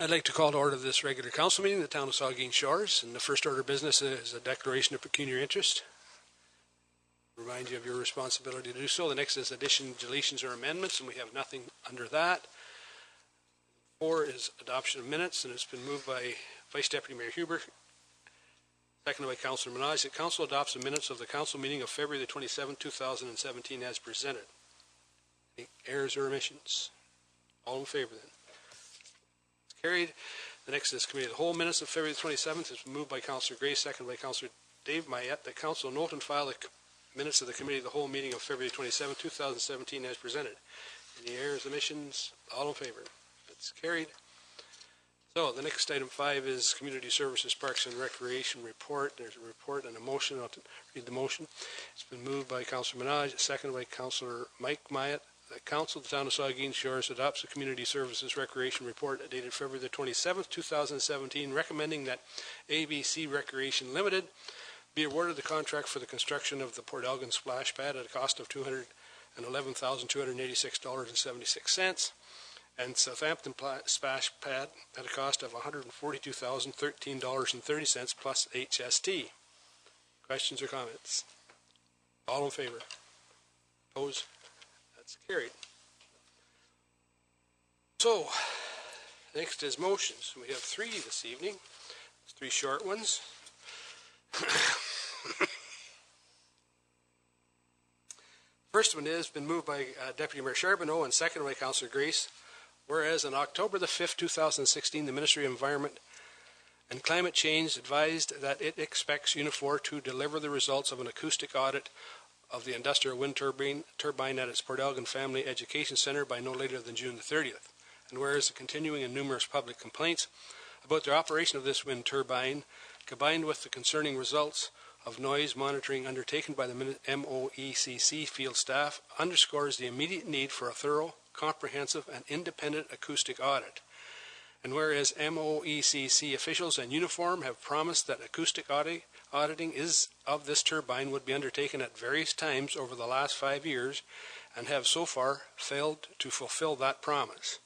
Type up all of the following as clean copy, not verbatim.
I'd like to call to order this regular council meeting in the town of Saugeen Shores, and the first order of business is a declaration of pecuniary interest. Remind you of your responsibility to do so. The next is additions, deletions, or amendments, and we have nothing under that. 4 is adoption of minutes, and it's been moved by Vice Deputy Mayor Huber, seconded by Councillor Minaj, that council adopts the minutes of the council meeting of February the 27th, 2017 as presented. Any errors or omissions? All in favor then? It's carried. The next is committee of the whole minutes of February the 27th. It's been moved by Councillor Gray, seconded by Councillor Dave Mayette, that council note and file the minutes of the committee of the whole meeting of February 27th, 2017 as presented. Any errors, omissions? All in favor? That's carried. So the next item 5 is Community Services, Parks and Recreation report. There's a report and a motion. I'll read the motion. It's been moved by Councillor Minaj, seconded by Councillor Mike Myatt. The Council of the Town of Saugeen Shores adopts the Community Services Recreation report dated February the 27th, 2017, recommending that ABC Recreation Limited be awarded the contract for the construction of the Port Elgin splash pad at a cost of $211,286.76. and Southampton splash pad at a cost of $142,013.30 plus HST. Questions or comments? All in favor? Opposed? That's carried. So, next is motions. We have 3 this evening. It's 3 short ones. First one has been moved by Deputy Mayor Charbonneau and seconded by Councillor Grace. Whereas on October the 5th, 2016, the Ministry of Environment and Climate Change advised that it expects Unifor to deliver the results of an acoustic audit of the industrial wind turbine at its Port Elgin Family Education Centre by no later than June the 30th. And whereas the continuing and numerous public complaints about the operation of this wind turbine, combined with the concerning results of noise monitoring undertaken by the MOECC field staff, underscores the immediate need for a thorough, comprehensive and independent acoustic audit. And whereas MOECC officials and Uniform have promised that acoustic auditing of this turbine would be undertaken at various times over the last 5 years and have so far failed to fulfill that promise.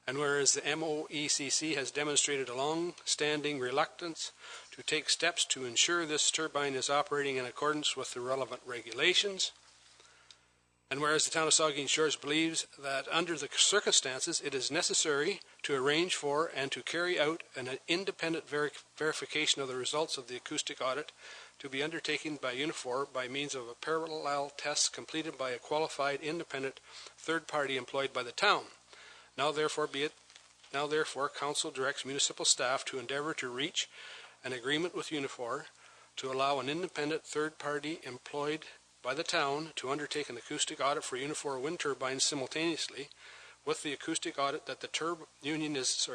And whereas the MOECC has demonstrated a long-standing reluctance to take steps to ensure this turbine is operating in accordance with the relevant regulations. And whereas the town of Saugeen Shores believes that under the circumstances it is necessary to arrange for and to carry out an independent verification of the results of the acoustic audit to be undertaken by Unifor by means of a parallel test completed by a qualified independent third party employed by the town. Now therefore Council directs municipal staff to endeavour to reach an agreement with Unifor to allow an independent third party employed by the town to undertake an acoustic audit for Unifor wind turbines simultaneously with the acoustic audit that the union is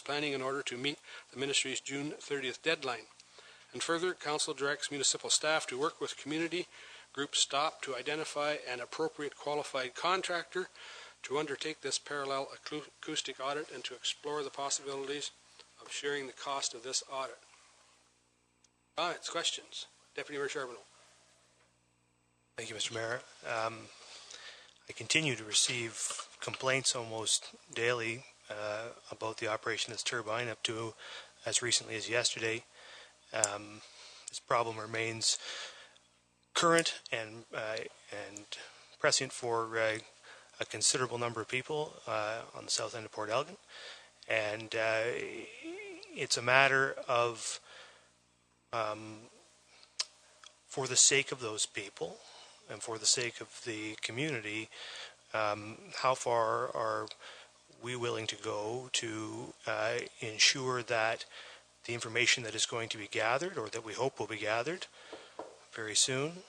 planning in order to meet the Ministry's June 30th deadline. And further, Council directs municipal staff to work with community group STOP to identify an appropriate qualified contractor to undertake this parallel acoustic audit and to explore the possibilities of sharing the cost of this audit. Comments, questions? Deputy Mayor Charbonneau. Thank you, Mr. Mayor. I continue to receive complaints almost daily about the operation of this turbine up to as recently as yesterday. This problem remains current and prescient for a considerable number of people on the south end of Port Elgin, and it's a matter of for the sake of those people and for the sake of the community, how far are we willing to go to ensure that the information that is going to be gathered, or that we hope will be gathered very soon,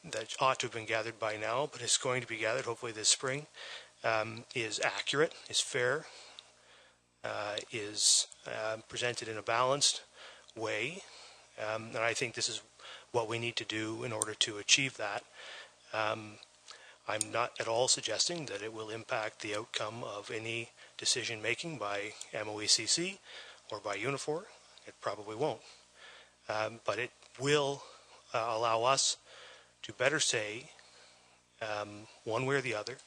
that ought to have been gathered by now, but is going to be gathered hopefully this spring, is accurate, is fair, is presented in a balanced way. And I think this is what we need to do in order to achieve that. I'm not at all suggesting that it will impact the outcome of any decision making by MOECC or by Unifor. It probably won't. But it will allow us to better say, one way or the other,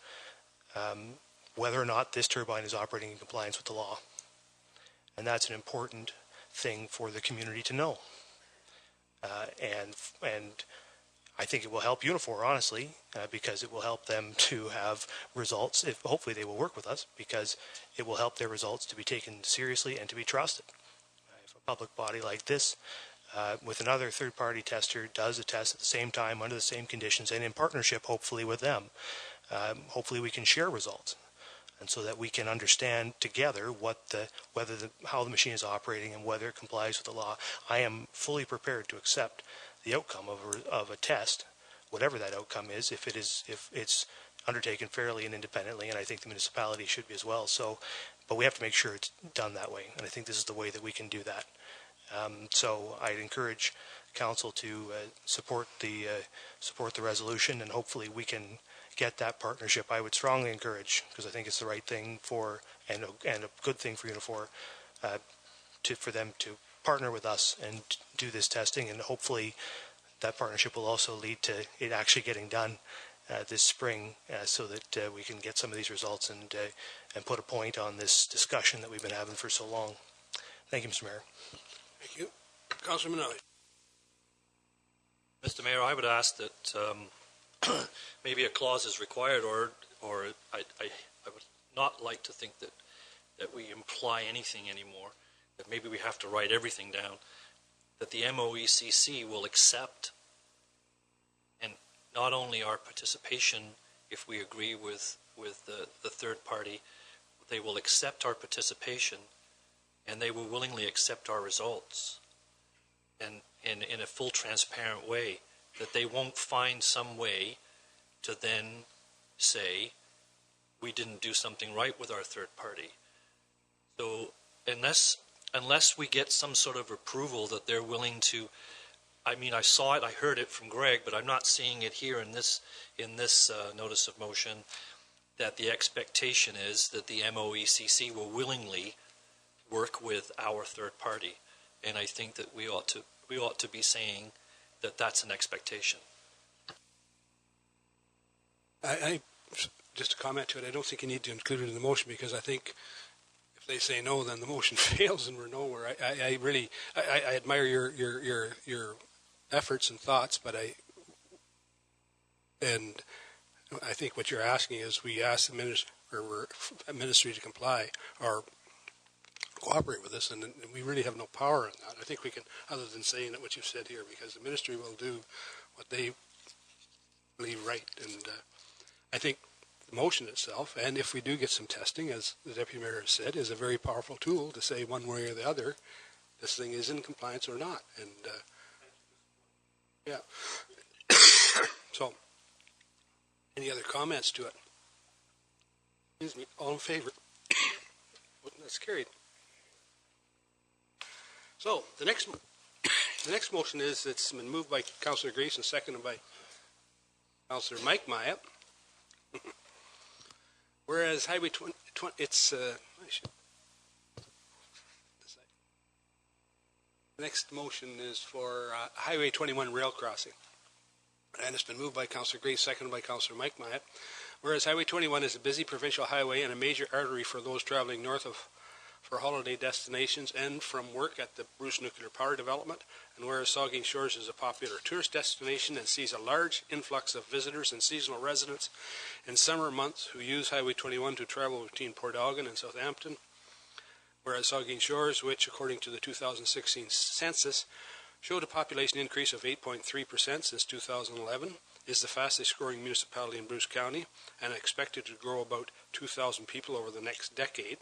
whether or not this turbine is operating in compliance with the law. And that's an important thing for the community to know. And I think it will help Unifor, honestly, because it will help them to have results. If hopefully they will work with us, because it will help their results to be taken seriously and to be trusted. If a public body like this, with another third-party tester, does a test at the same time, under the same conditions, and in partnership, hopefully, with them, hopefully we can share results. And so that we can understand together how the machine is operating and whether it complies with the law. I am fully prepared to accept the outcome of a test, whatever that outcome is, if it's undertaken fairly and independently, and I think the municipality should be as well. So, but we have to make sure it's done that way, and I think this is the way that we can do that. So I'd encourage council to support the resolution, and hopefully we can get that partnership. I would strongly encourage, because I think it's the right thing and a good thing for Unifor, for them to partner with us and do this testing, and hopefully that partnership will also lead to it actually getting done this spring, so that we can get some of these results and put a point on this discussion that we've been having for so long. Thank you, Mr. Mayor. Thank you. Councillor Minnelli. Mr. Mayor, I would ask that maybe a clause is required, or I would not like to think that we imply anything anymore, that maybe we have to write everything down, that the MOECC will accept, and not only our participation if we agree with the third party, they will accept our participation, and they will willingly accept our results, and in a full transparent way, that they won't find some way to then say we didn't do something right with our third party. So unless we get some sort of approval that they're willing to, I mean, I saw it, I heard it from Greg, but I'm not seeing it here in this notice of motion, that the expectation is that the MOECC will willingly work with our third party, and I think that we ought to be saying that that's an expectation. I just a comment to it. I don't think you need to include it in the motion, because I think if they say no, then the motion fails and we're nowhere. I really admire your efforts and thoughts, but I think what you're asking is we ask the ministry to comply or cooperate with us, and we really have no power in that. I think we can, other than saying what you've said here, because the ministry will do what they believe right. And I think the motion itself, and if we do get some testing, as the Deputy Mayor has said, is a very powerful tool to say one way or the other, this thing is in compliance or not. And yeah. So, any other comments to it? Excuse me, all in favor? That's carried. So, the next motion is, it's been moved by Councillor Grace and seconded by Councillor Mike Myatt. Whereas Highway 20, it's the next motion is for Highway 21 rail crossing, and it's been moved by Councillor Grace, seconded by Councillor Mike Myatt. Whereas Highway 21 is a busy provincial highway and a major artery for those traveling north for holiday destinations and from work at the Bruce Nuclear Power Development, and whereas Saugeen Shores is a popular tourist destination and sees a large influx of visitors and seasonal residents in summer months who use Highway 21 to travel between Port Elgin and Southampton, whereas Saugeen Shores, which according to the 2016 census showed a population increase of 8.3% since 2011, is the fastest growing municipality in Bruce County and expected to grow about 2,000 people over the next decade.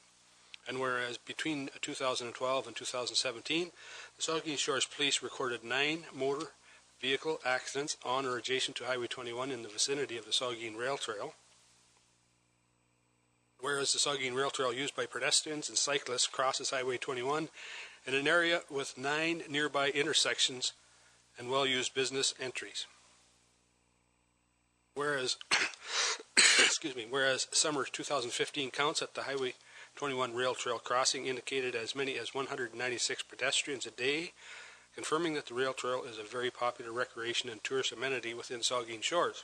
And whereas between 2012 and 2017, the Saugeen Shores Police recorded 9 motor vehicle accidents on or adjacent to Highway 21 in the vicinity of the Saugeen Rail Trail. Whereas the Saugeen Rail Trail used by pedestrians and cyclists crosses Highway 21 in an area with 9 nearby intersections and well-used business entries. Whereas, whereas summer 2015 counts at the Highway 21 Rail Trail crossing indicated as many as 196 pedestrians a day, confirming that the rail trail is a very popular recreation and tourist amenity within Saugeen Shores.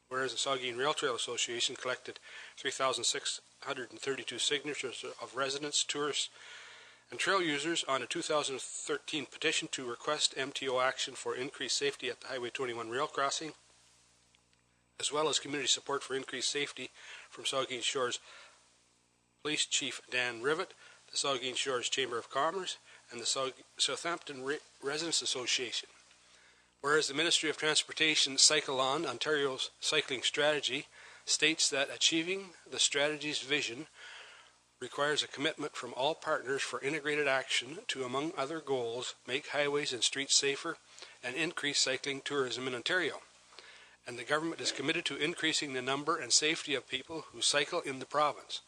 Whereas the Saugeen Rail Trail Association collected 3,632 signatures of residents, tourists, and trail users on a 2013 petition to request MTO action for increased safety at the Highway 21 rail crossing, as well as community support for increased safety from Saugeen Shores Police Chief Dan Rivet, the Saugeen Shores Chamber of Commerce, and the Southampton Residents Association. Whereas the Ministry of Transportation Cycle On, Ontario's cycling strategy, states that achieving the strategy's vision requires a commitment from all partners for integrated action to, among other goals, make highways and streets safer and increase cycling tourism in Ontario. And the government is committed to increasing the number and safety of people who cycle in the province.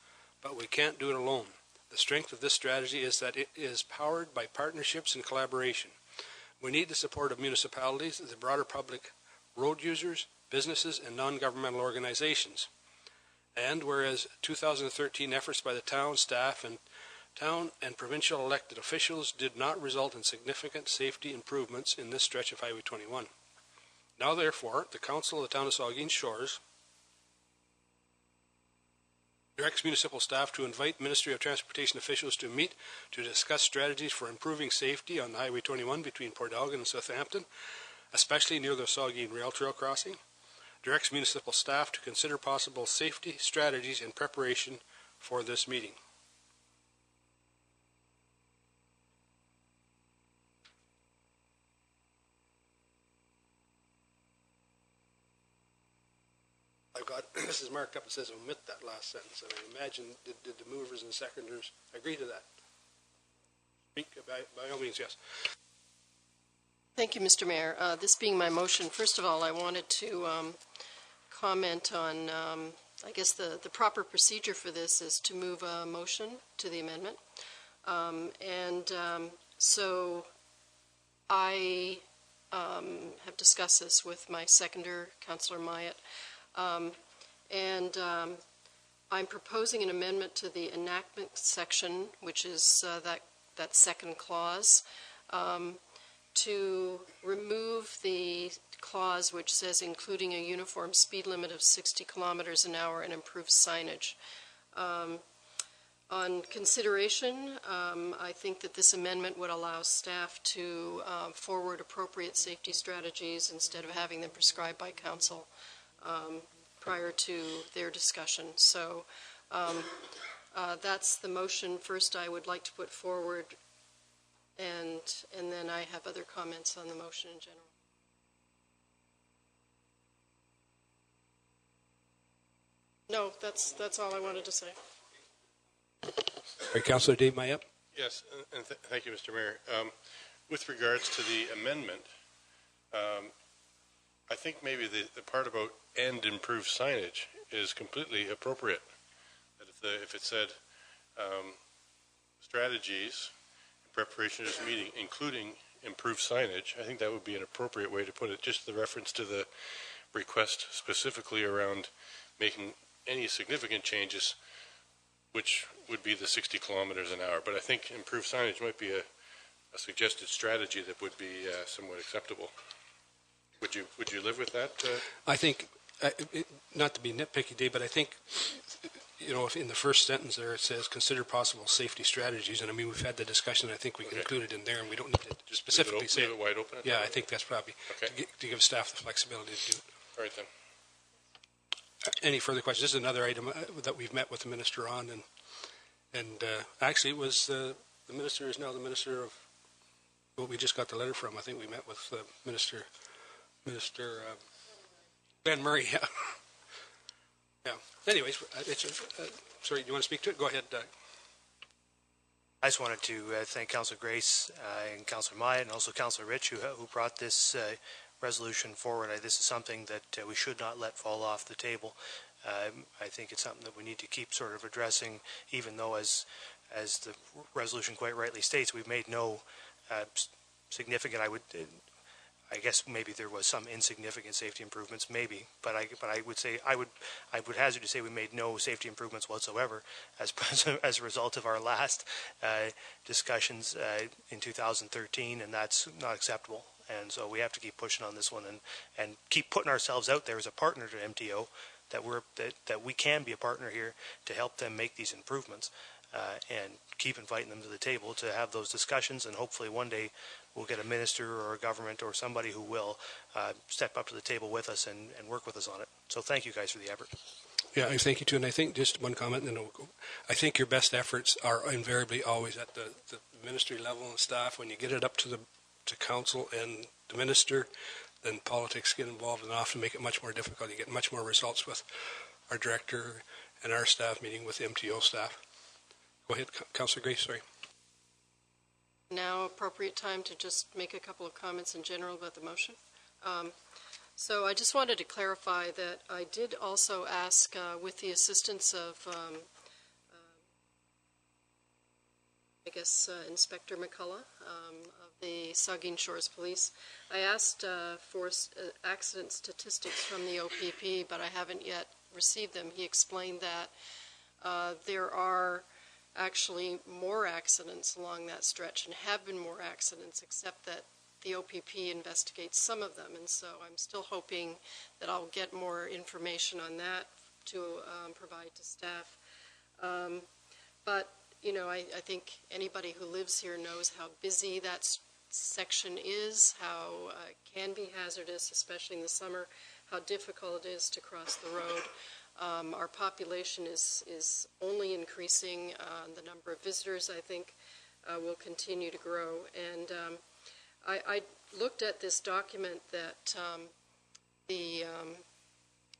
But we can't do it alone. The strength of this strategy is that it is powered by partnerships and collaboration. We need the support of municipalities, the broader public, road users, businesses, and non-governmental organizations. And whereas 2013 efforts by the town staff and provincial elected officials did not result in significant safety improvements in this stretch of Highway 21. Now therefore, the Council of the Town of Saugeen Shores directs municipal staff to invite Ministry of Transportation officials to meet to discuss strategies for improving safety on Highway 21 between Port Elgin and Southampton, especially near the Saugeen Rail Trail crossing. Directs municipal staff to consider possible safety strategies in preparation for this meeting. I've got, this is marked up, it says omit that last sentence. And I imagine, did the movers and seconders agree to that? Speak, by all means, yes. Thank you, Mr. Mayor. This being my motion, first of all, I wanted to comment on, I guess the proper procedure for this is to move a motion to the amendment. So I have discussed this with my seconder, Councillor Myatt, I'm proposing an amendment to the enactment section, which is that second clause, to remove the clause which says including a uniform speed limit of 60 kilometers an hour and improved signage. On consideration, I think that this amendment would allow staff to forward appropriate safety strategies instead of having them prescribed by council prior to their discussion. So that's the motion. First, I would like to put forward, and then I have other comments on the motion in general. No, that's all I wanted to say. All right, Councillor Dave Mayup. Yes, and thank you, Mr. Mayor. With regards to the amendment, I think maybe the part about and improve signage is completely appropriate. That if it said strategies in preparation of this meeting, including improved signage, I think that would be an appropriate way to put it. Just the reference to the request specifically around making any significant changes, which would be the 60 kilometers an hour. But I think improved signage might be a suggested strategy that would be somewhat acceptable. Would you live with that? I think, not to be nitpicky, Dave, but I think, you know, if in the first sentence there it says consider possible safety strategies, and I mean we've had the discussion. I think we can include it in there, and we don't need to just specifically say leave it wide open. Yeah, I think that's probably to give staff the flexibility to do it. All right then. Any further questions? This is another item that we've met with the minister on, and actually it was the minister is now the minister of. Well, we just got the letter from. I think we met with Minister Ben Murray. Yeah. Yeah. Anyways, sorry. Do you want to speak to it? Go ahead, Doug. I just wanted to thank Councillor Grace and Councillor Myatt and also Councillor Rich who brought this resolution forward. This is something that we should not let fall off the table. I think it's something that we need to keep sort of addressing, even though, as the resolution quite rightly states, we've made no significant. I guess maybe there was some insignificant safety improvements, maybe, but I would say I would hazard to say we made no safety improvements whatsoever as a result of our last discussions in 2013, and that's not acceptable. And so we have to keep pushing on this one and keep putting ourselves out there as a partner to MTO, that we can be a partner here to help them make these improvements and keep inviting them to the table to have those discussions, and hopefully one day we'll get a minister or a government or somebody who will step up to the table with us and work with us on it. So thank you guys for the effort. Yeah, I thank you too. And I think just one comment, and then we'll go. I think your best efforts are invariably always at the ministry level and staff. When you get it up to council and the minister, then politics get involved and often make it much more difficult. You get much more results with our director and our staff meeting with the MTO staff. Go ahead, Councillor Grace, sorry. Now appropriate time to just make a couple of comments in general about the motion. So I just wanted to clarify that I did also ask, with the assistance of, Inspector McCullough of the Saugeen Shores Police, I asked for accident statistics from the OPP, but I haven't yet received them. He explained that there are actually more accidents along that stretch and have been more accidents, except that the OPP investigates some of them, and so I'm still hoping that I'll get more information on that to provide to staff. But, you know, I think anybody who lives here knows how busy that section is, how it can be hazardous, especially in the summer, how difficult it is to cross the road. Our population is only increasing. The number of visitors, I think, will continue to grow. And I looked at this document that the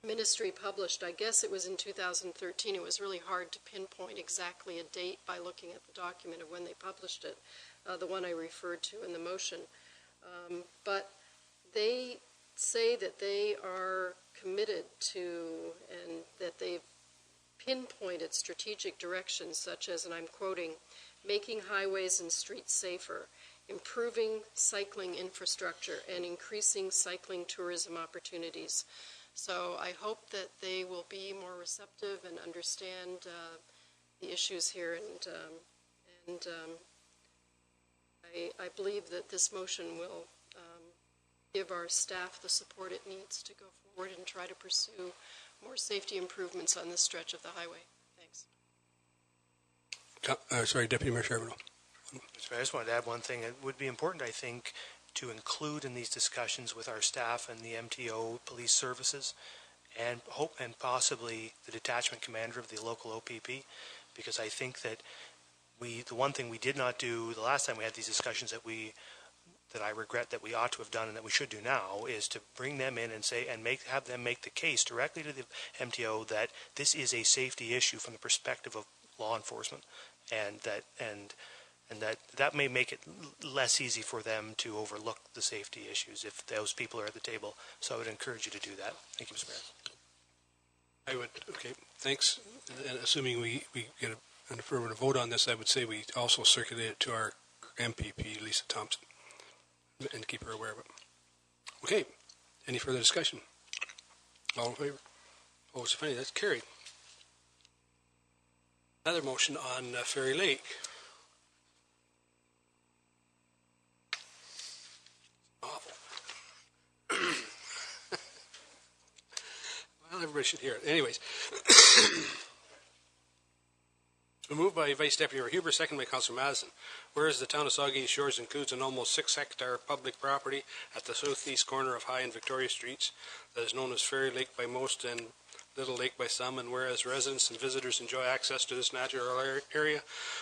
ministry published. I guess it was in 2013. It was really hard to pinpoint exactly a date by looking at the document of when they published it, the one I referred to in the motion. But they say that they are committed to, and that they've pinpointed strategic directions such as, and I'm quoting, making highways and streets safer, improving cycling infrastructure, and increasing cycling tourism opportunities. So I hope that they will be more receptive and understand the issues here, and I believe that this motion will give our staff the support it needs to go forward and try to pursue more safety improvements on this stretch of the highway. Thanks. Sorry, Deputy Mayor Charbonneau. I just wanted to add one thing. It would be important, I think, to include in these discussions with our staff and the MTO police services, and possibly the detachment commander of the local OPP, because I think that the one thing we did not do the last time we had these discussions that I regret that we ought to have done and that we should do now is to bring them in and say and have them make the case directly to the MTO that this is a safety issue from the perspective of law enforcement, and that may make it less easy for them to overlook the safety issues if those people are at the table. So I would encourage you to do that. Thank you, Mr. Mayor. I would, okay, thanks. And assuming we get an affirmative vote on this, I would say we also circulate it to our MPP, Lisa Thompson, and keep her aware of it. Okay, any further discussion? All in favor? Oh, it's funny, that's carried. Another motion on Ferry Lake. Awful. Well, everybody should hear it. Anyways. Moved by Vice Deputy Mayor Huber, second by Councillor Madison. Whereas the town of Saugeen Shores includes an almost 6-hectare public property at the southeast corner of High and Victoria Streets that is known as Ferry Lake by most and Little Lake by some, and whereas residents and visitors enjoy access to this natural area,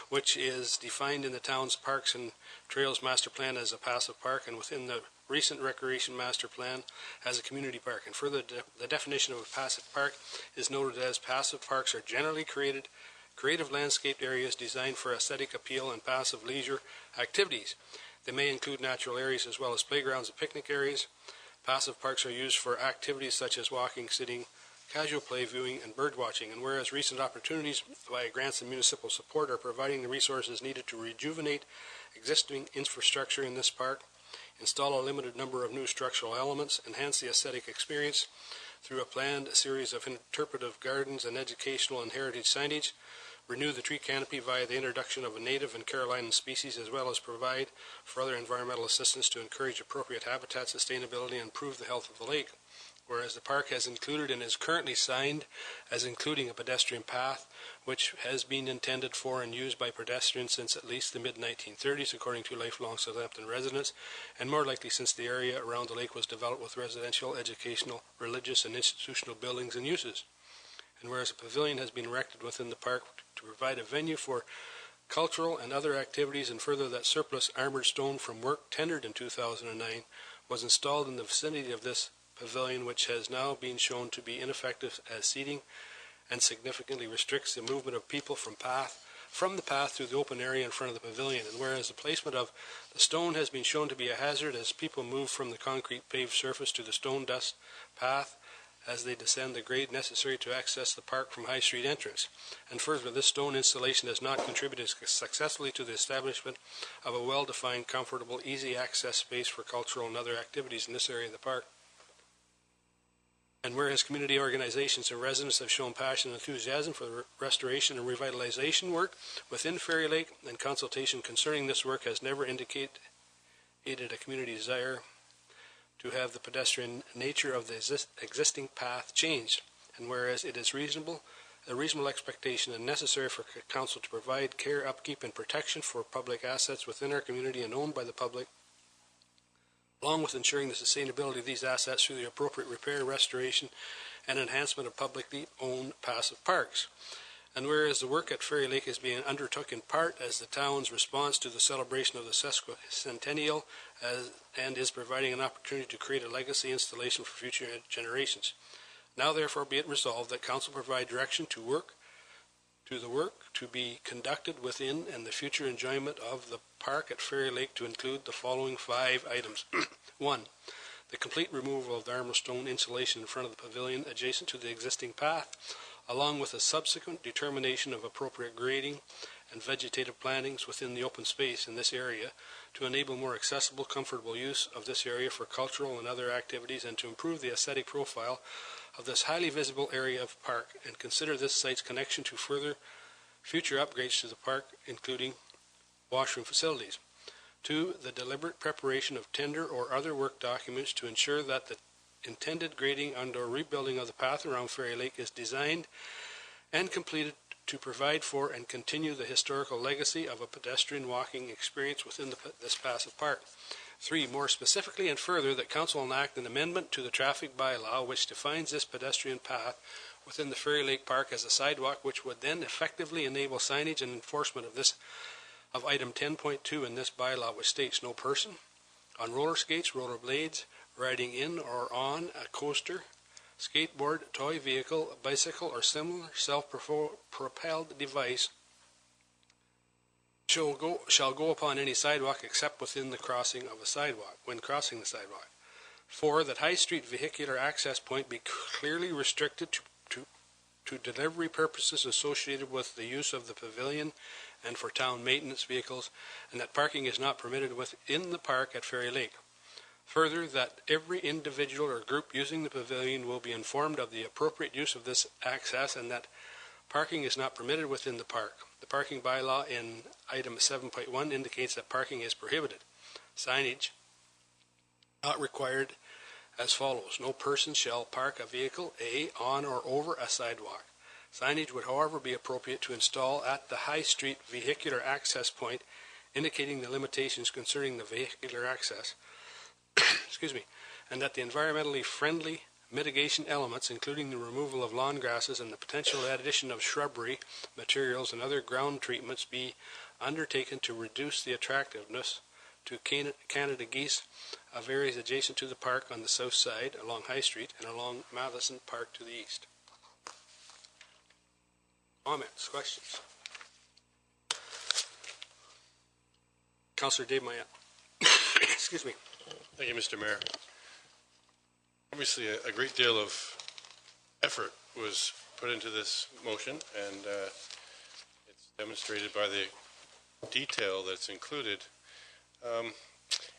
which is defined in the town's Parks and Trails Master Plan as a passive park, and within the recent Recreation Master Plan as a community park. And further, the definition of a passive park is noted as passive parks are generally creative landscaped areas designed for aesthetic appeal and passive leisure activities. They may include natural areas as well as playgrounds and picnic areas. Passive parks are used for activities such as walking, sitting, casual play, viewing, and bird watching. And whereas recent opportunities via grants and municipal support are providing the resources needed to rejuvenate existing infrastructure in this park, install a limited number of new structural elements, enhance the aesthetic experience through a planned series of interpretive gardens and educational and heritage signage, renew the tree canopy via the introduction of a native and Carolina species, as well as provide for other environmental assistance to encourage appropriate habitat sustainability and improve the health of the lake. whereas the park has included and is currently signed as including a pedestrian path, which has been intended for and used by pedestrians since at least the mid-1930s, according to lifelong Southampton residents, and more likely since the area around the lake was developed with residential, educational, religious, and institutional buildings and uses. And whereas a pavilion has been erected within the park to provide a venue for cultural and other activities, and further that surplus armored stone from work tendered in 2009 was installed in the vicinity of this pavilion, which has now been shown to be ineffective as seating and significantly restricts the movement of people from the path through the open area in front of the pavilion. And whereas the placement of the stone has been shown to be a hazard as people move from the concrete paved surface to the stone dust path as they descend the grade necessary to access the park from High Street entrance. And further, this stone installation has not contributed successfully to the establishment of a well-defined, comfortable, easy access space for cultural and other activities in this area of the park. And whereas community organizations and residents have shown passion and enthusiasm for the restoration and revitalization work within Ferry Lake, and consultation concerning this work has never indicated a community desire to have the pedestrian nature of the existing path changed. And whereas it is a reasonable expectation and necessary for Council to provide care, upkeep, and protection for public assets within our community and owned by the public, along with ensuring the sustainability of these assets through the appropriate repair, restoration, and enhancement of publicly owned passive parks. And whereas the work at Ferry Lake is being undertook in part as the town's response to the celebration of the sesquicentennial and is providing an opportunity to create a legacy installation for future generations. Now therefore be it resolved that Council provide direction to the work to be conducted within and the future enjoyment of the park at Ferry Lake to include the following 5 items. 1. The complete removal of the armor stone insulation in front of the pavilion adjacent to the existing path, along with a subsequent determination of appropriate grading and vegetative plantings within the open space in this area to enable more accessible, comfortable use of this area for cultural and other activities, and to improve the aesthetic profile of this highly visible area of park, and consider this site's connection to further future upgrades to the park, including washroom facilities. 2. The deliberate preparation of tender or other work documents to ensure that the intended grading and/or rebuilding of the path around Ferry Lake is designed and completed to provide for and continue the historical legacy of a pedestrian walking experience within this passive park. 3. More specifically and further, that Council enact an amendment to the traffic bylaw which defines this pedestrian path within the Ferry Lake Park as a sidewalk, which would then effectively enable signage and enforcement of item 10.2 in this bylaw, which states no person on roller skates, roller blades, riding in or on a coaster, skateboard, toy vehicle, bicycle, or similar self-propelled device shall go upon any sidewalk except within the crossing of a sidewalk, when crossing the sidewalk. 4. That High Street vehicular access point be clearly restricted to delivery purposes associated with the use of the pavilion and for town maintenance vehicles, and that parking is not permitted within the park at Ferry Lake. Further, that every individual or group using the pavilion will be informed of the appropriate use of this access, and that parking is not permitted within the park. The parking bylaw in item 7.1 indicates that parking is prohibited. Signage not required as follows. No person shall park a vehicle, A, on or over a sidewalk. Signage would, however, be appropriate to install at the High Street vehicular access point, indicating the limitations concerning the vehicular access. Excuse me, and that the environmentally friendly mitigation elements, including the removal of lawn grasses and the potential addition of shrubbery materials and other ground treatments, be undertaken to reduce the attractiveness to Canada geese of areas adjacent to the park on the south side along High Street and along Matheson Park to the east. Comments, questions? Councillor Dave Mayette. Excuse me. Thank you, Mr. Mayor. Obviously, a great deal of effort was put into this motion, and it's demonstrated by the detail that's included.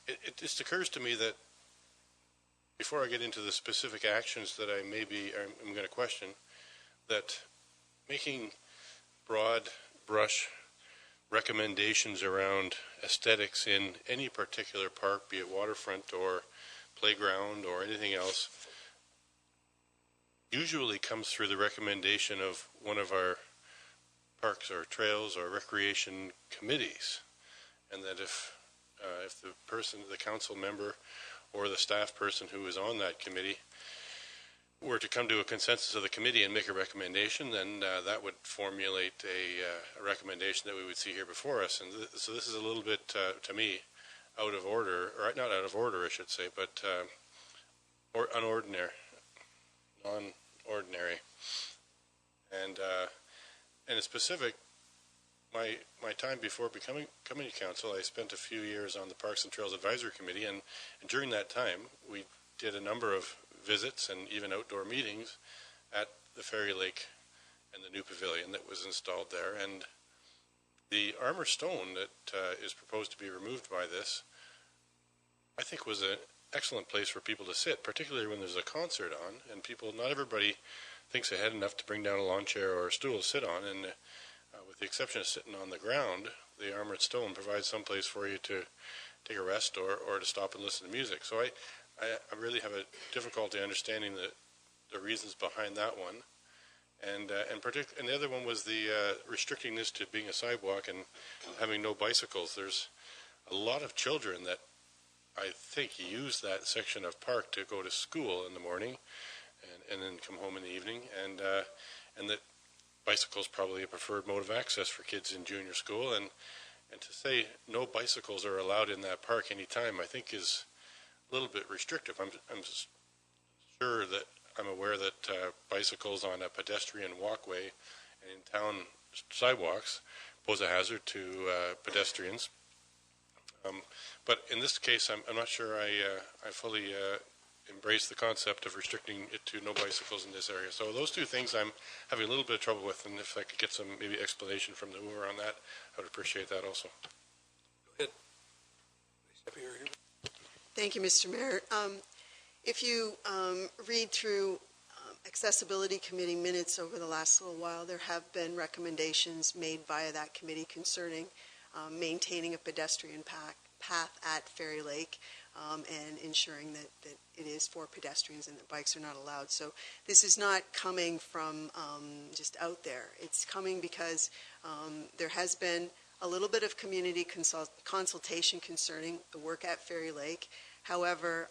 It just occurs to me that before I get into the specific actions that I'm going to question, that making broad brush recommendations around aesthetics in any particular park, be it waterfront or playground or anything else, usually comes through the recommendation of one of our parks or trails or recreation committees, and that if the council member or the staff person who is on that committee were to come to a consensus of the committee and make a recommendation, then that would formulate a recommendation that we would see here before us. And so this is a little bit, to me, out of order, or not out of order, I should say, but non-ordinary. And in specific, my time before becoming committee council, I spent a few years on the Parks and Trails Advisory Committee, and during that time, we did a number of visits and even outdoor meetings at the Ferry Lake and the new pavilion that was installed there. And the armor stone that is proposed to be removed by this, I think, was an excellent place for people to sit, particularly when there's a concert on, and not everybody thinks ahead enough to bring down a lawn chair or a stool to sit on, and with the exception of sitting on the ground, the armored stone provides some place for you to take a rest or to stop and listen to music. So I really have a difficulty understanding the reasons behind that one, and the other one was the restricting this to being a sidewalk and having no bicycles. There's a lot of children that I think use that section of park to go to school in the morning, and then come home in the evening, and that bicycles probably a preferred mode of access for kids in junior school, and to say no bicycles are allowed in that park anytime, I think is a little bit restrictive. I'm sure that I'm aware that bicycles on a pedestrian walkway and in town sidewalks pose a hazard to pedestrians. But in this case, I'm not sure I fully embrace the concept of restricting it to no bicycles in this area. So those two things I'm having a little bit of trouble with, and if I could get some maybe explanation from the mover on that, I would appreciate that also. Go ahead. Thank you, Mr. Mayor. If you read through Accessibility Committee minutes over the last little while, there have been recommendations made via that committee concerning maintaining a pedestrian path at Ferry Lake and ensuring that it is for pedestrians and that bikes are not allowed. So this is not coming from just out there. It's coming because there has been a little bit of community consultation concerning the work at Ferry Lake. However,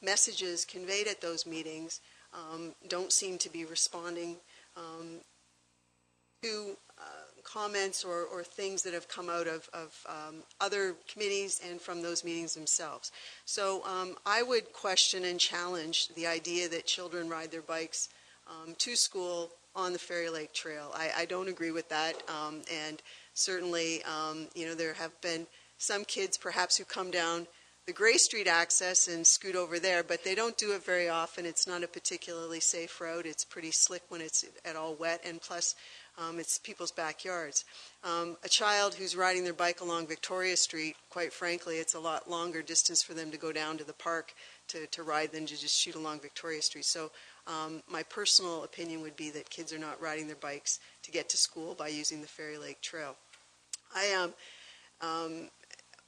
messages conveyed at those meetings don't seem to be responding to comments or things that have come out of other committees and from those meetings themselves. So I would question and challenge the idea that children ride their bikes to school on the Ferry Lake Trail. I don't agree with that, and certainly there have been some kids perhaps who come down the Gray Street access and scoot over there, but they don't do it very often. It's not a particularly safe road. It's pretty slick when it's at all wet, and plus it's people's backyards. A child who's riding their bike along Victoria Street, quite frankly, it's a lot longer distance for them to go down to the park to ride than to just shoot along Victoria Street. So my personal opinion would be that kids are not riding their bikes to get to school by using the Ferry Lake Trail. I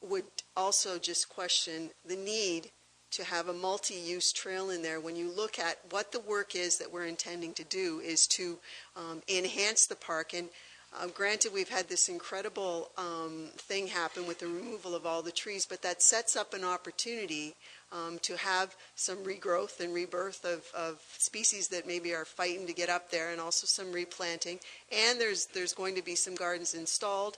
would also just question the need to have a multi-use trail in there when you look at what the work is that we're intending to do is to enhance the park. And granted, we've had this incredible thing happen with the removal of all the trees, but that sets up an opportunity to have some regrowth and rebirth of species that maybe are fighting to get up there, and also some replanting. And there's going to be some gardens installed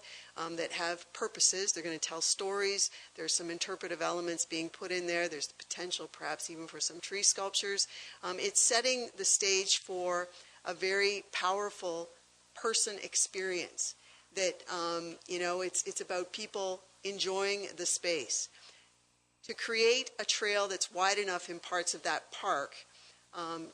that have purposes. They're going to tell stories. There's some interpretive elements being put in there. There's the potential perhaps even for some tree sculptures. It's setting the stage for a very powerful person experience that, it's about people enjoying the space. To create a trail that's wide enough in parts of that park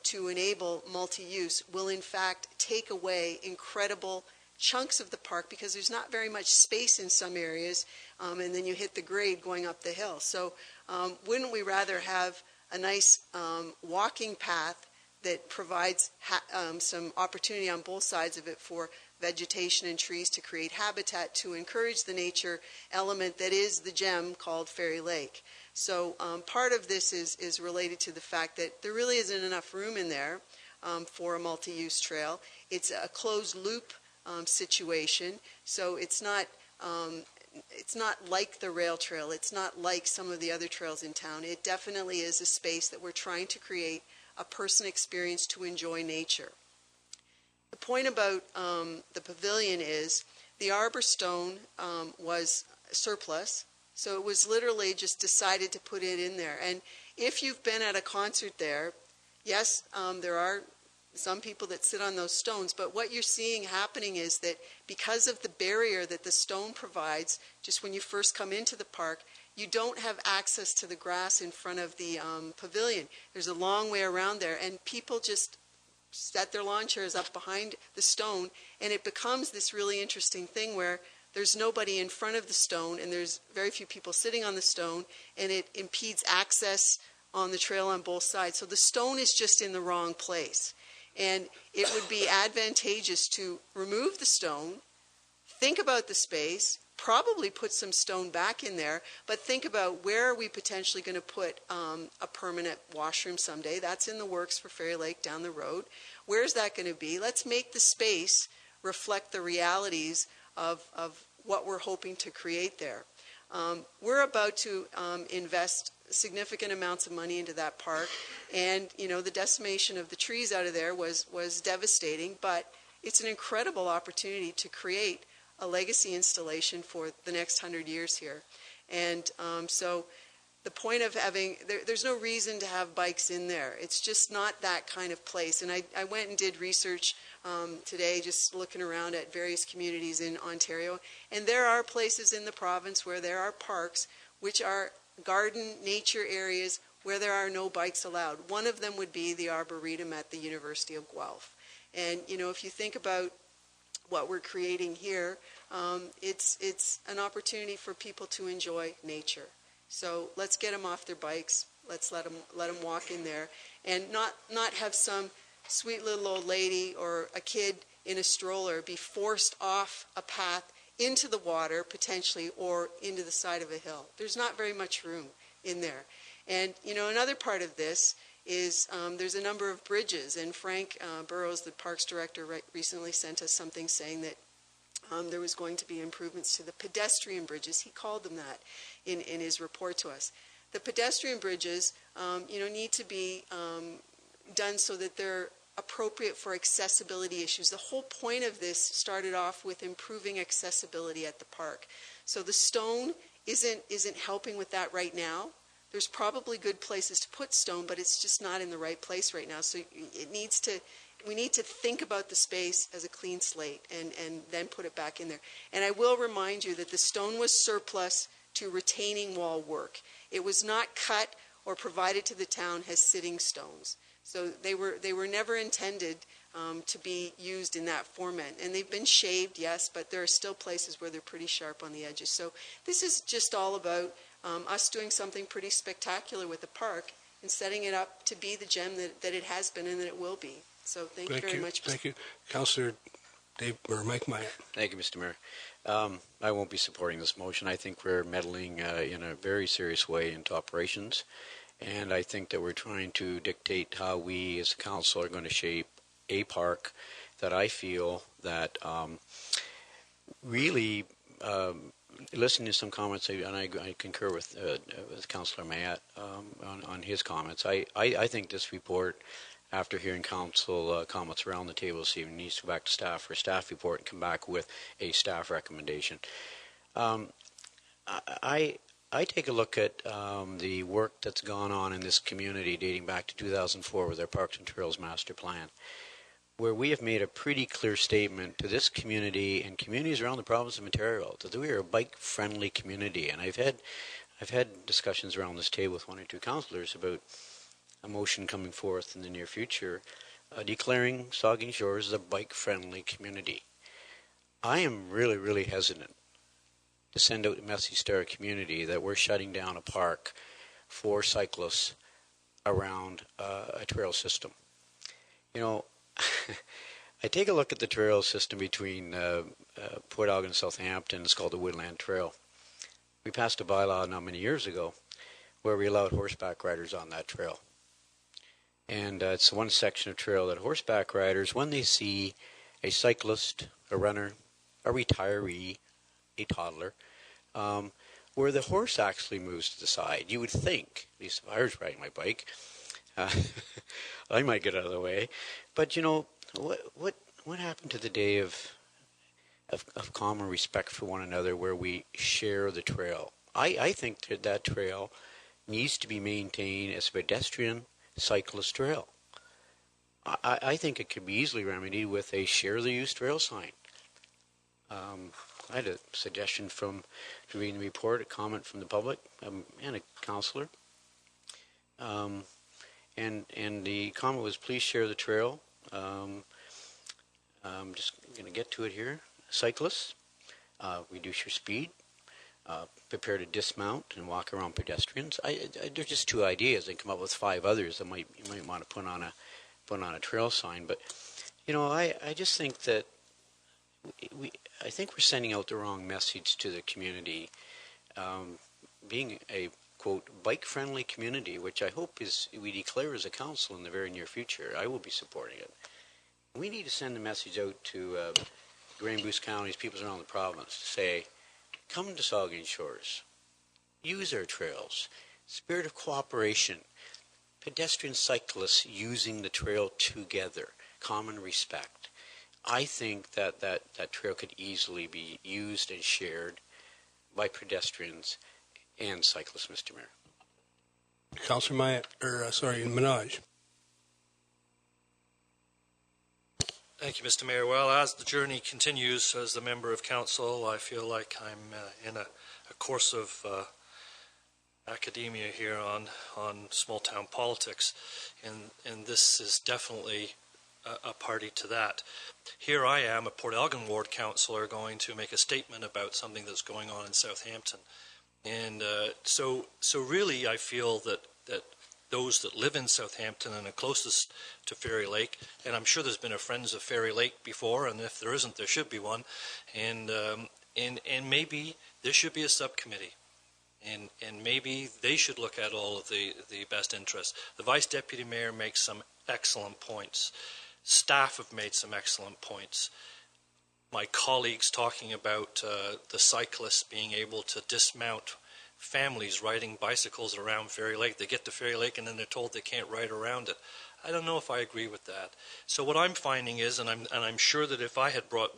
to enable multi-use will in fact take away incredible chunks of the park, because there's not very much space in some areas, and then you hit the grade going up the hill. So wouldn't we rather have a nice walking path that provides some opportunity on both sides of it for vegetation and trees to create habitat to encourage the nature element that is the gem called Ferry Lake? So part of this is related to the fact that there really isn't enough room in there. for a multi-use trail. It's a closed loop situation, so it's not like the rail trail. It's not like some of the other trails in town. It definitely is a space that we're trying to create a person experience to enjoy nature. The point about the pavilion is the arbor stone was surplus, so it was literally just decided to put it in there. And if you've been at a concert there, yes, there are some people that sit on those stones, but what you're seeing happening is that because of the barrier that the stone provides, just when you first come into the park, you don't have access to the grass in front of the pavilion. There's a long way around there, and people just set their lawn chairs up behind the stone, and it becomes this really interesting thing where there's nobody in front of the stone, and there's very few people sitting on the stone, and it impedes access on the trail on both sides. So the stone is just in the wrong place. And it would be advantageous to remove the stone, think about the space, probably put some stone back in there, but think about where are we potentially going to put a permanent washroom someday. That's in the works for Ferry Lake down the road. Where's that going to be? Let's make the space reflect the realities of what we're hoping to create there. We're about to invest significant amounts of money into that park, and the decimation of the trees out of there was devastating, but it's an incredible opportunity to create a legacy installation for the next 100 years here. And so the point of having, there's no reason to have bikes in there. It's just not that kind of place. And I went and did research today, just looking around at various communities in Ontario, and there are places in the province where there are parks which are garden nature areas where there are no bikes allowed. One of them would be the Arboretum at the University of Guelph. And if you think about what we're creating here, it's an opportunity for people to enjoy nature. So let's get them off their bikes. Let's let them walk in there, and not have some sweet little old lady or a kid in a stroller be forced off a path into the water potentially, or into the side of a hill. There's not very much room in there. And another part of this is there's a number of bridges, and Frank Burrows, the Parks Director, recently sent us something saying that there was going to be improvements to the pedestrian bridges. He called them that in his report to us. The pedestrian bridges need to be done so that they're appropriate for accessibility issues. The whole point of this started off with improving accessibility at the park. So the stone isn't helping with that right now. There's probably good places to put stone, but it's just not in the right place right now. So we need to think about the space as a clean slate and then put it back in there. And I will remind you that the stone was surplus to retaining wall work. It was not cut or provided to the town as sitting stones. So they were never intended to be used in that format. And they've been shaved, yes, but there are still places where they're pretty sharp on the edges. So this is just all about us doing something pretty spectacular with the park and setting it up to be the gem that it has been and that it will be. So thank you very much. Thank you. Councillor Dave, or Mike Myatt. Thank you, Mr. Mayor. I won't be supporting this motion. I think we're meddling in a very serious way into operations. And I think that we're trying to dictate how we as a council are going to shape a park that I feel that really, listening to some comments, and I concur with Councillor Mayatt on his comments, I think this report, after hearing council comments around the table this evening, needs to go back to staff for a staff report and come back with a staff recommendation. I take a look at the work that's gone on in this community dating back to 2004 with our Parks and Trails Master Plan, where we have made a pretty clear statement to this community and communities around the province of Ontario that we are a bike-friendly community. And I've had discussions around this table with one or two councillors about a motion coming forth in the near future declaring Saugeen Shores as a bike-friendly community. I am really, really hesitant to send out a message to our community that we're shutting down a park for cyclists around a trail system. I take a look at the trail system between Port Elgin and Southampton. It's called the Woodland Trail. We passed a bylaw not many years ago where we allowed horseback riders on that trail. And it's one section of trail that horseback riders, when they see a cyclist, a runner, a retiree, a toddler, where the horse actually moves to the side. You would think, at least if I was riding my bike, I might get out of the way. But you know, what happened to the day of common respect for one another, where we share the trail? I think that trail needs to be maintained as a pedestrian cyclist trail. I think it could be easily remedied with a share the use trail sign. I had a suggestion from reading the report, a comment from the public, and a councillor. And the comment was, please share the trail. I'm just going to get to it here. Cyclists, reduce your speed. Prepare to dismount and walk around pedestrians. There's just two ideas. I come up with 5 others that you might want to put on a trail sign. But you know, I just think that I think we're sending out the wrong message to the community. Being a quote bike-friendly community, which I hope we declare as a council in the very near future. I will be supporting it. We need to send a message out to Grey Goose counties, people around the province, to say, come to Saugeen Shores. Use our trails. Spirit of cooperation. Pedestrian cyclists using the trail together. Common respect. I think that trail could easily be used and shared by pedestrians and cyclists, Mr. Mayor. Councillor Minaj. Thank you, Mr. Mayor. Well, as the journey continues as a member of council, I feel like I'm in a course of academia here on small town politics, and this is definitely a party to that. Here I am, a Port Elgin ward councillor, going to make a statement about something that's going on in Southampton, and so really I feel that those that live in Southampton and are closest to Ferry Lake, and I'm sure there's been a Friends of Ferry Lake before, and if there isn't, there should be one, and maybe there should be a subcommittee, and maybe they should look at all of the best interests. The Vice Deputy Mayor makes some excellent points. Staff have made some excellent points. My colleagues talking about the cyclists being able to dismount, families riding bicycles around Ferry Lake. They get to Ferry Lake and then they're told they can't ride around it. I don't know if I agree with that. So what I'm finding is, and I'm sure that if I had brought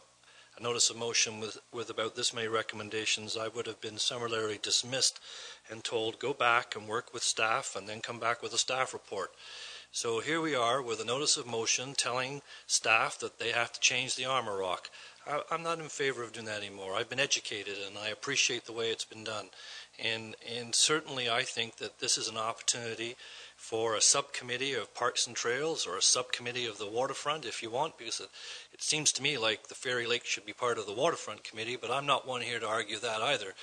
a notice of motion with about this many recommendations, I would have been summarily dismissed and told, go back and work with staff and then come back with a staff report. So here we are with a notice of motion telling staff that they have to change the armor rock. I'm not in favor of doing that anymore. I've been educated and I appreciate the way it's been done. And certainly I think that this is an opportunity for a subcommittee of Parks and Trails or a subcommittee of the waterfront if you want, because it seems to me like the Ferry Lake should be part of the waterfront committee, but I'm not one here to argue that either.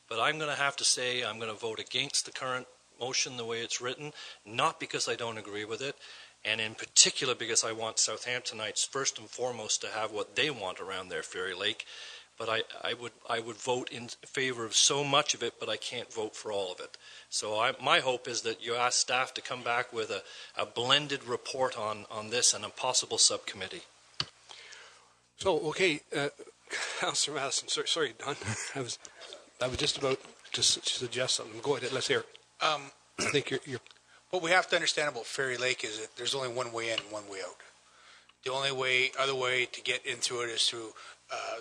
But I'm going to have to say I'm going to vote against the current motion the way it's written, not because I don't agree with it, and in particular because I want Southamptonites first and foremost to have what they want around their Ferry Lake. But I would vote in favor of so much of it, but I can't vote for all of it. So my hope is that you ask staff to come back with a blended report on this and a possible subcommittee. So, okay, Councillor Madison, sorry, Don. I was just about to suggest something. Go ahead, let's hear it. I think you're... What we have to understand about Ferry Lake is that there's only one way in and one way out. The only other way to get into it is through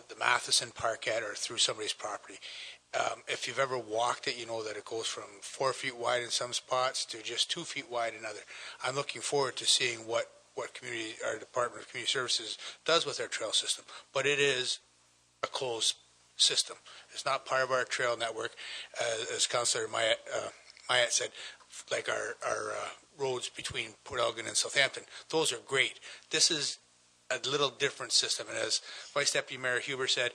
the Matheson Parkette or through somebody's property. If you've ever walked it, you know that it goes from 4 feet wide in some spots to just 2 feet wide in other. I'm looking forward to seeing what our Department of Community Services does with our trail system. But it is a closed system. It's not part of our trail network. As Councillor Mayette said, like our roads between Port Elgin and Southampton, those are great. This is a little different system, and as Vice Deputy Mayor Huber said,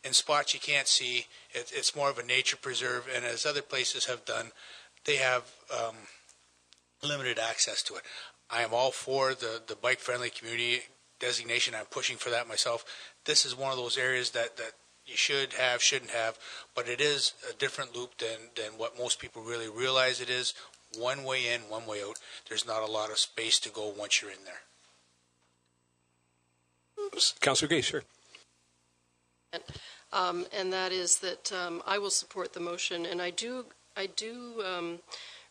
in spots you can't see, it's more of a nature preserve, and as other places have done, they have limited access to it. I am all for the bike-friendly community designation. I'm pushing for that myself. This is one of those areas that you should have, shouldn't have, but it is a different loop than what most people really realize it is. one way in, one way out. There's not a lot of space to go once you're in there. Councillor Gay, sure. And that is that I will support the motion, and I do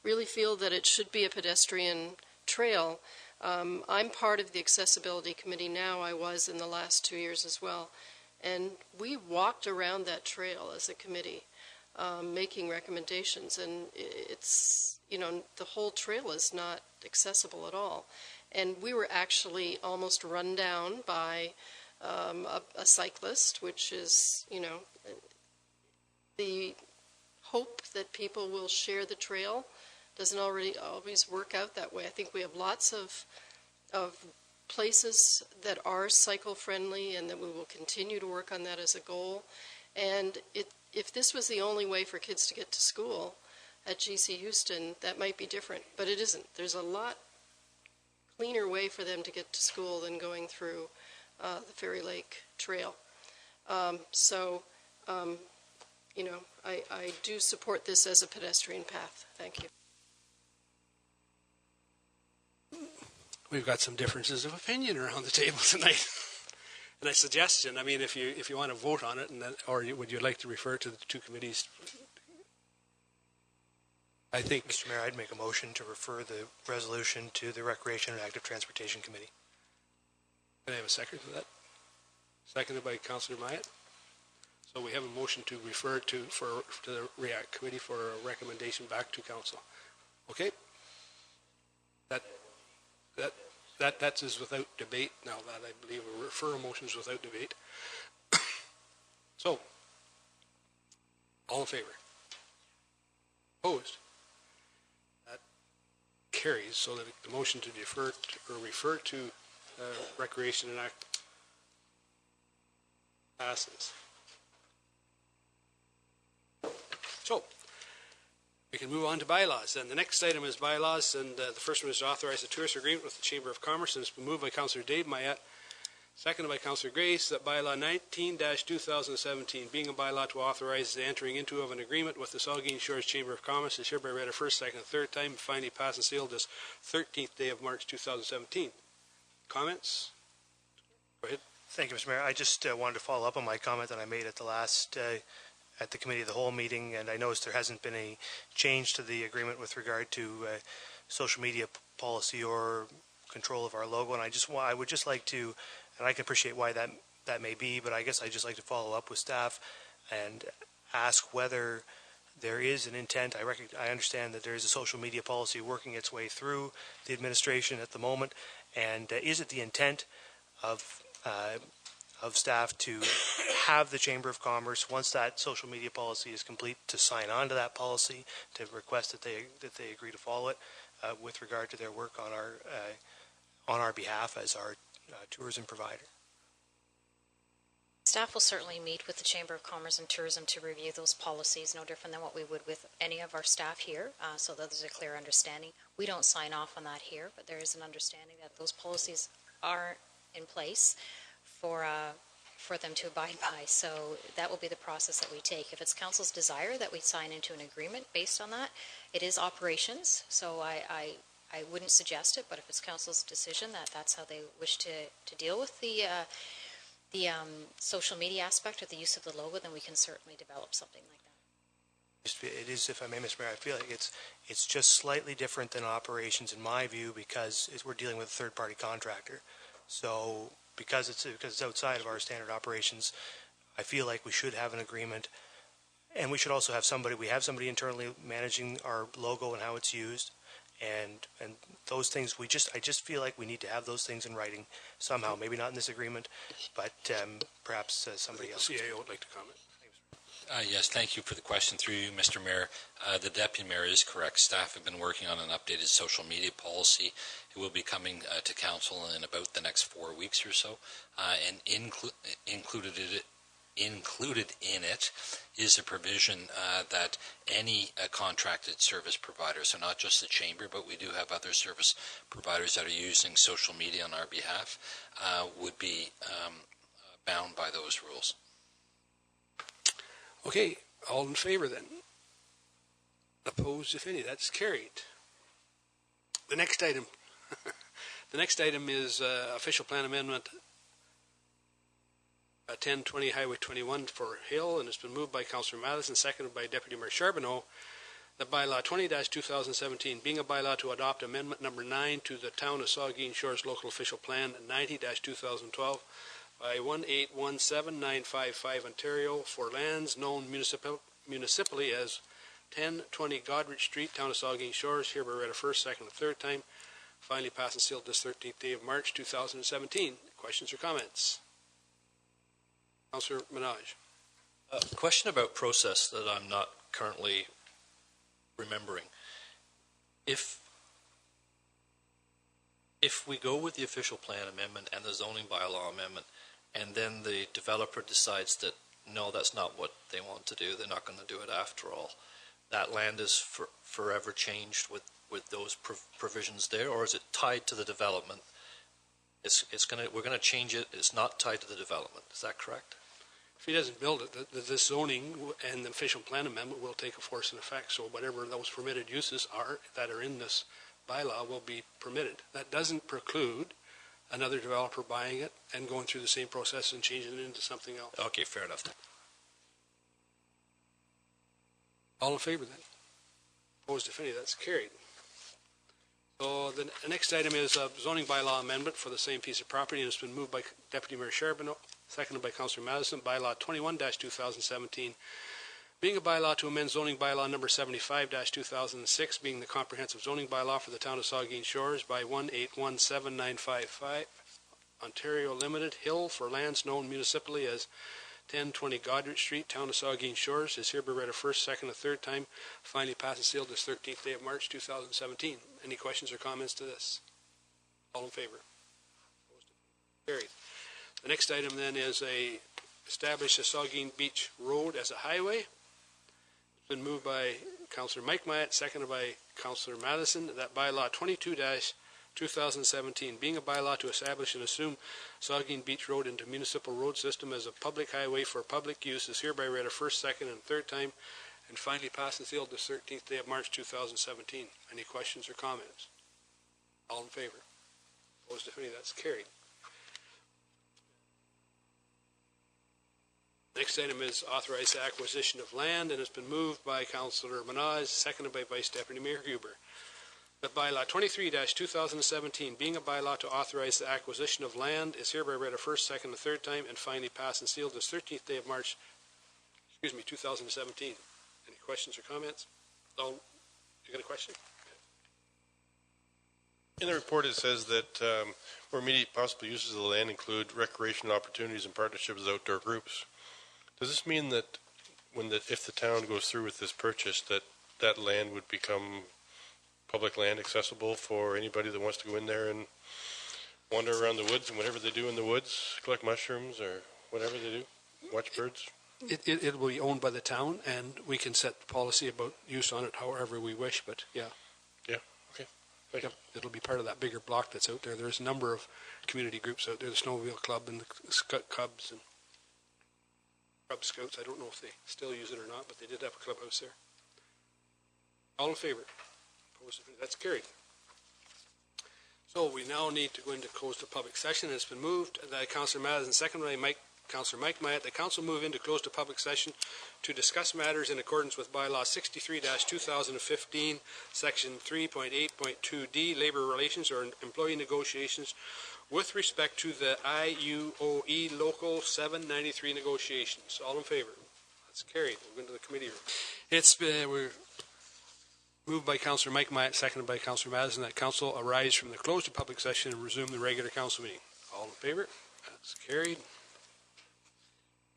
really feel that it should be a pedestrian trail. I'm part of the accessibility committee now. I was in the last 2 years as well, and we walked around that trail as a committee, making recommendations, and it's, you know, the whole trail is not accessible at all. And we were actually almost run down by a cyclist, which is, you know, the hope that people will share the trail doesn't always work out that way. I think we have lots of places that are cycle friendly, and that we will continue to work on that as a goal. And if this was the only way for kids to get to school at GC Houston, that might be different, but it isn't. There's a lot cleaner way for them to get to school than going through the Ferry Lake Trail. You know, I do support this as a pedestrian path. Thank you. We've got some differences of opinion around the table tonight. And a suggestion, I mean, if you want to vote on it, and then, or would you like to refer to the two committees? I think, Mr. Mayor, I'd make a motion to refer the resolution to the Recreation and Active Transportation Committee. Can I have a second to that? Seconded by Councillor Myatt. So we have a motion to refer to the REACT committee for a recommendation back to council. Okay. That is without debate now. That I believe a referral motion is without debate. So, all in favor? Opposed? That carries, so that the motion to defer or refer to Recreation and Act passes. So, we can move on to bylaws. And the next item is bylaws, and the first one is to authorize a tourist agreement with the Chamber of Commerce, and it's been moved by Councillor Dave Myatt, seconded by Councillor Grace, that bylaw 19-2017, being a bylaw to authorize the entering into of an agreement with the Saugeen Shores Chamber of Commerce, is hereby read a first, second, and third time, and finally passed and sealed this 13th day of March 2017. Comments? Go ahead. Thank you, Mr. Mayor. I just wanted to follow up on my comment that I made at the last at the Committee of the Whole meeting, and I noticed there hasn't been a change to the agreement with regard to social media policy or control of our logo, and I would just like to, and I can appreciate why that may be, but I guess I'd just like to follow up with staff and ask whether there is an intent. I understand that there is a social media policy working its way through the administration at the moment, and is it the intent of staff to have the Chamber of Commerce, once that social media policy is complete, to sign on to that policy, to request that they agree to follow it with regard to their work on our behalf as our tourism provider? Staff will certainly meet with the Chamber of Commerce and Tourism to review those policies, no different than what we would with any of our staff here, so that there's a clear understanding. We don't sign off on that here, but there is an understanding that those policies are in place for them to abide by. So that will be the process that we take. If it's Council's desire that we sign into an agreement based on that, it is operations, so I wouldn't suggest it, but if it's Council's decision that that's how they wish to deal with the social media aspect or the use of the logo, then we can certainly develop something like that. It is, if I may, Mr. Mayor, I feel like it's just slightly different than operations in my view, because we're dealing with a third-party contractor. So because it's outside of our standard operations, I feel like we should have an agreement, and we should also have somebody internally managing our logo and how it's used, and those things. I just feel like we need to have those things in writing somehow. Maybe not in this agreement, but perhaps somebody else. The CAO would like to comment. Yes, thank you for the question through you, Mr. Mayor. The Deputy Mayor is correct. Staff have been working on an updated social media policy. It will be coming to Council in about the next 4 weeks or so, and included in it is a provision that any contracted service provider, so not just the Chamber, but we do have other service providers that are using social media on our behalf, would be bound by those rules. Okay, all in favor then? Opposed, if any? That's carried. The next item, the next item is official plan amendment 1020 Highway 21 for Hill, and it's been moved by Councillor Madison, seconded by Deputy Mayor Charbonneau, that bylaw 20-2017, being a bylaw to adopt amendment number 9 to the Town of Saugeen Shores Local Official Plan 90-2012 by 1817955 Ontario for lands known municipally as 1020 Godrich Street, Town of Saugeen Shores, hereby read a first, second, and third time. Finally passed and sealed this 13th day of March 2017. Questions or comments? Councillor Minaj. Question about process that I'm not currently remembering. If we go with the official plan amendment and the zoning bylaw amendment, and then the developer decides that no, that's not what they want to do, they're not going to do it after all, that land is forever changed with those provisions there, or is it tied to the development? We're going to change it. It's not tied to the development. Is that correct? If he doesn't build it, the zoning and the official plan amendment will take a force and effect. So whatever those permitted uses are that are in this bylaw will be permitted. That doesn't preclude another developer buying it and going through the same process and changing it into something else. Okay, fair enough. All in favor then? Opposed, if any, that's carried. So the next item is a zoning bylaw amendment for the same piece of property, and it's been moved by Deputy Mayor Charbonneau, seconded by Councillor Madison, bylaw 21-2017, being a bylaw to amend zoning bylaw number 75-2006, being the comprehensive zoning bylaw for the Town of Saugeen Shores by 1817955 Ontario Limited, Hill for lands known municipally as 1020 Godrich Street, Town of Saugeen Shores, is hereby read a first, second, and third time. Finally passed and sealed this 13th day of March 2017. Any questions or comments to this? All in favor? Carried. The next item then is establish a Saugeen Beach Road as a highway. It's been moved by Councillor Mike Myatt, seconded by Councillor Madison, that bylaw 22-2017, being a bylaw to establish and assume Saugeen Beach Road into municipal road system as a public highway for public use, is hereby read a first, second, and third time, and finally passed and sealed this 13th day of March 2017. Any questions or comments? All in favor? Opposed, if any, that's carried. Next item is authorized the acquisition of land, and it's been moved by Councillor Minaj, seconded by Vice Deputy Mayor Huber. That bylaw 23-2017, being a bylaw to authorize the acquisition of land, is hereby read a first, second, and third time, and finally passed and sealed this 13th day of March, 2017. Any questions or comments? Oh, you got a question? In the report, it says that where immediate possible uses of the land include recreational opportunities and partnerships with outdoor groups. Does this mean that if the town goes through with this purchase, that land would become public land accessible for anybody that wants to go in there and wander around the woods and whatever they do in the woods, collect mushrooms or whatever they do, watch birds? It will be owned by the town, and we can set policy about use on it however we wish, but yeah. Yeah, okay. Thank you. It'll be part of that bigger block that's out there. There's a number of community groups out there, the Snowmobile Club and the Scout Cubs and Cub Scouts. I don't know if they still use it or not, but they did have a clubhouse there. All in favor? Opposed? That's carried. So we now need to go into close to public session. It's been moved that Councillor Madison, seconded by Councillor Mike Myatt, the council move into close to public session to discuss matters in accordance with bylaw 63-2015, section 3.8.2D, labor relations or employee negotiations with respect to the IUOE Local 793 negotiations. All in favor? That's carried. We'll go into the committee room. We're moved by Councillor Mike Myatt, seconded by Councillor Madison, that council arise from the closed public session and resume the regular council meeting. All in favor? That's carried.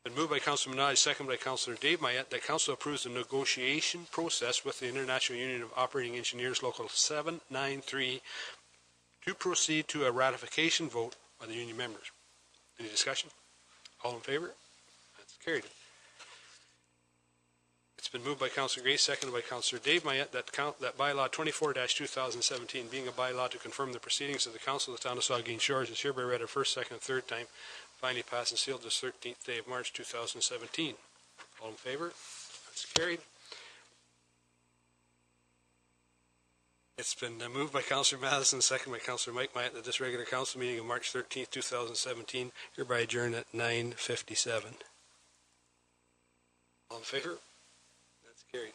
Been moved by Councillor Minaj, seconded by Councillor Dave Myatt, that council approves the negotiation process with the International Union of Operating Engineers Local 793 to proceed to a ratification vote by the union members. Any discussion? All in favor? That's carried. It's been moved by Councillor Grace, seconded by Councillor Dave Myatt, that bylaw 24-2017, being a bylaw to confirm the proceedings of the Council of the Town of Saugeen Shores, is hereby read a first, second, and third time, finally passed and sealed this 13th day of March 2017. All in favor? That's carried. It's been moved by Councillor Matheson, second by Councillor Mike Myatt, that this regular council meeting of March 13th, 2017, hereby adjourned at 9:57. All in favor? That's carried.